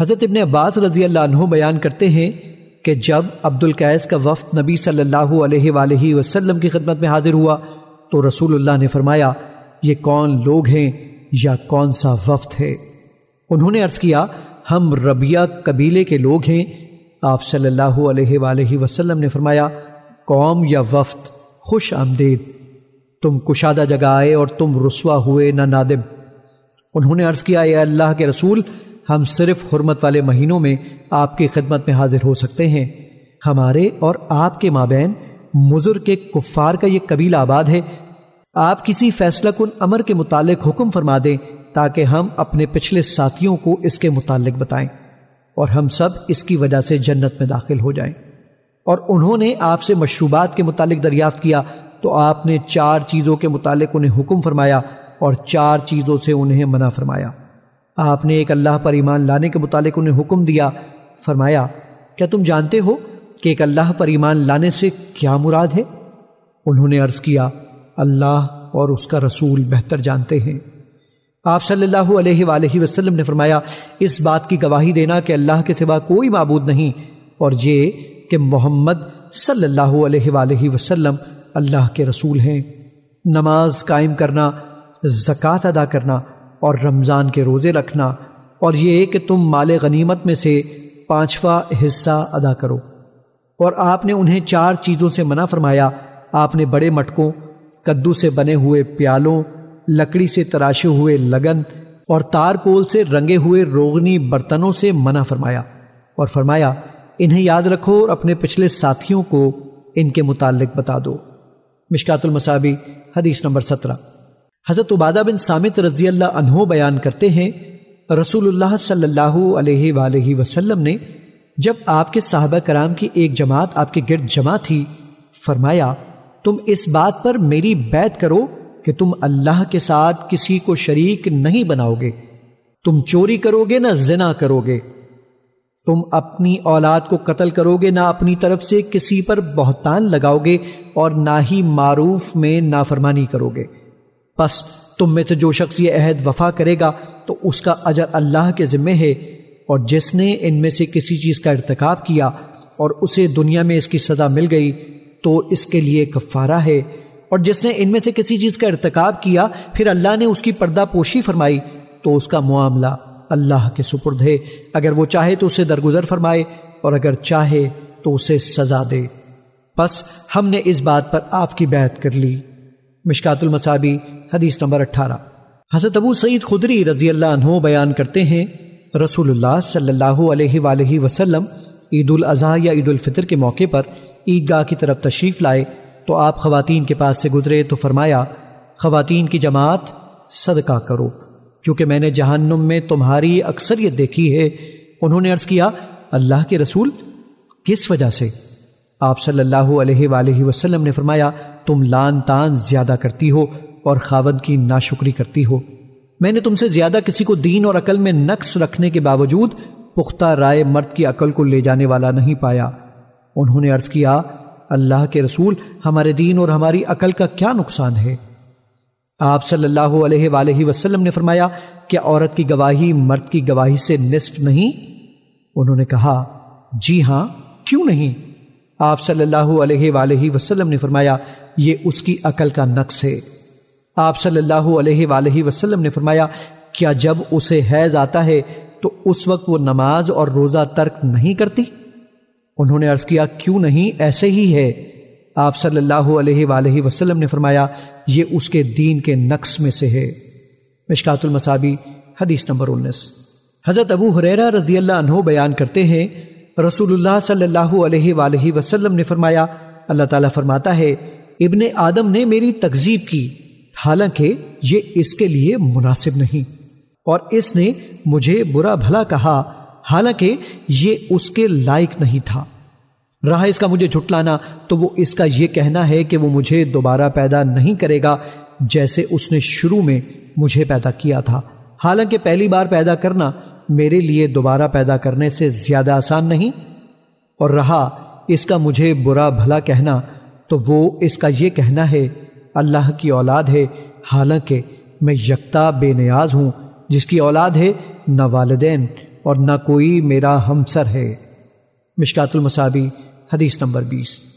حضرت ابن عباس رضی اللہ عنہ بیان کرتے ہیں کہ جب عبد القیس کا وفد نبی صلی اللہ علیہ وآلہ وسلم کی خدمت میں حاضر ہوا تو رسول اللہ نے فرمایا یہ کون لوگ ہیں یا کون سا وفد ہے؟ انہوں نے عرض کیا ہم ربیہ قبیلے کے لوگ ہیں۔ آپ صلی اللہ علیہ وآلہ وسلم نے فرمایا قوم یا وفد خوش آمدید، تم کشادہ جگہ آئے اور تم رسوا ہوئے نہ نادم۔ انہوں نے عرض کیا اے اللہ کے رسول ہم صرف حرمت والے مہینوں میں آپ کی خدمت میں حاضر ہو سکتے ہیں، ہمارے اور آپ کے مابین مضر کے کفار کا یہ قبیلہ آباد ہے، آپ کسی فیصلہ کن امر کے متعلق حکم فرما دیں تاکہ ہم اپنے پچھلے ساتھیوں کو اس کے متعلق بتائیں اور ہم سب اس کی وجہ سے جنت میں داخل ہو جائیں۔ اور انہوں نے آپ سے مشروبات کے متعلق دریافت کیا تو آپ نے 4 چیزوں کے متعلق انہیں حکم فرمایا اور 4 چیزوں سے انہیں منع فرمایا۔ آپ نے ایک اللہ پر ایمان لانے کے متعلق انہیں حکم دیا، فرمایا کیا تم جانتے ہو کہ ایک اللہ پر ایمان لانے سے کیا مراد ہے؟ انہوں نے عرض کیا اللہ اور اس کا رسول بہتر جانتے ہیں۔ آپ صلی اللہ علیہ وآلہ وسلم نے فرمایا اس بات کی گواہی دینا کہ اللہ کے سوا کوئی معبود نہیں اور یہ کہ محمد صلی اللہ علیہ وآلہ وسلم اللہ کے رسول ہیں، نماز قائم کرنا، زکوٰۃ ادا کرنا اور رمضان کے روزے رکھنا، اور یہ کہ تم مال غنیمت میں سے 5واں حصہ ادا کرو۔ اور آپ نے انہیں 4 چیزوں سے منع فرمایا۔ آپ نے بڑے مٹکوں، کدو سے بنے ہوئے پیالوں، لکڑی سے تراشے ہوئے لگن اور تار کول سے رنگے ہوئے روغنی برتنوں سے منع فرمایا اور فرمایا انہیں یاد رکھو اور اپنے پچھلے ساتھیوں کو ان کے متعلق بتا دو۔ مشکات المصابیح حدیث نمبر 17۔ حضرت عبادہ بن صامت رضی اللہ عنہ بیان کرتے ہیں رسول اللہ صلی اللہ علیہ وآلہ وسلم نے جب آپ کے صحابہ کرام کی ایک جماعت آپ کے گرد جمع تھی فرمایا تم اس بات پر میری بیعت کرو کہ تم اللہ کے ساتھ کسی کو شریک نہیں بناؤ گے، تم چوری کرو گے نہ زنا کرو گے، تم اپنی اولاد کو قتل کرو گے نہ اپنی طرف سے کسی پر بہتان لگاؤ گے اور نہ ہی معروف میں نافرمانی کرو گے۔ پس تم میں سے جو شخص یہ عہد وفا کرے گا تو اس کا اجر اللہ کے ذمے ہے، اور جس نے ان میں سے کسی چیز کا ارتکاب کیا اور اسے دنیا میں اس کی سزا مل گئی تو اس کے لیے کفارہ ہے، اور جس نے ان میں سے کسی چیز کا ارتکاب کیا پھر اللہ نے اس کی پردہ پوشی فرمائی تو اس کا معاملہ اللہ کے سپرد ہے، اگر وہ چاہے تو اسے درگزر فرمائے اور اگر چاہے تو اسے سزا دے۔ پس ہم نے اس بات پر آپ کی بیعت کر لی۔ مشکات المصابیح حدیث نمبر 18۔ حضرت ابو سعید خدری رضی اللہ عنہ بیان کرتے ہیں رسول اللہ صلی اللہ علیہ وآلہ وسلم عید الاضحیٰ یا عید الفطر کے موقع پر عیدگاہ کی طرف تشریف لائے تو آپ خواتین کے پاس سے گزرے تو فرمایا خواتین کی جماعت صدقہ کرو کیونکہ میں نے جہنم میں تمہاری اکثریت دیکھی ہے۔ انہوں نے عرض کیا اللہ کے رسول کس وجہ سے؟ آپ صلی اللہ علیہ وآلہ وسلم نے فرمایا تم لان تان زیادہ کرتی ہو اور خاوند کی ناشکری کرتی ہو۔ میں نے تم سے زیادہ کسی کو دین اور عقل میں نقص رکھنے کے باوجود پختہ رائے مرد کی عقل کو لے جانے والا نہیں پایا۔ انہوں نے عرض کیا اللہ کے رسول ہمارے دین اور ہماری عقل کا کیا نقصان ہے؟ آپ صلی اللہ علیہ وآلہ وسلم نے فرمایا کیا عورت کی گواہی مرد کی گواہی سے نصف نہیں؟ انہوں نے کہا جی ہاں کیوں نہیں؟ آپ صلی اللہ علیہ وآلہ وسلم نے فرمایا یہ اس کی عقل کا نقص ہے۔ آپ صلی اللہ علیہ وآلہ وسلم نے فرمایا کیا جب اسے حیض آتا ہے تو اس وقت وہ نماز اور روزہ ترک نہیں کرتی؟ انہوں نے عرض کیا کیوں نہیں، ایسے ہی ہے۔ آپ صلی اللہ علیہ وآلہ وسلم نے فرمایا یہ اس کے دین کے نقص میں سے ہے۔ مشکات المصابیح حدیث نمبر 19۔ حضرت ابو ہریرہ رضی اللہ عنہ بیان کرتے ہیں رسول اللہ صلی اللہ علیہ وآلہ وسلم نے فرمایا اللہ تعالیٰ فرماتا ہے ابن آدم نے میری تکذیب کی حالانکہ یہ اس کے لیے مناسب نہیں، اور اس نے مجھے برا بھلا کہا حالانکہ یہ اس کے لائق نہیں تھا۔ رہا اس کا مجھے جھٹلانا تو وہ اس کا یہ کہنا ہے کہ وہ مجھے دوبارہ پیدا نہیں کرے گا جیسے اس نے شروع میں مجھے پیدا کیا تھا، حالانکہ پہلی بار پیدا کرنا میرے لیے دوبارہ پیدا کرنے سے زیادہ آسان نہیں۔ اور رہا اس کا مجھے برا بھلا کہنا تو وہ اس کا یہ کہنا ہے اللہ کی اولاد ہے، حالانکہ میں یکتا بے نیاز ہوں جس کی اولاد ہے نہ والدین اور نہ کوئی میرا ہمسر ہے۔ مشکات المصابیح حدیث نمبر 20۔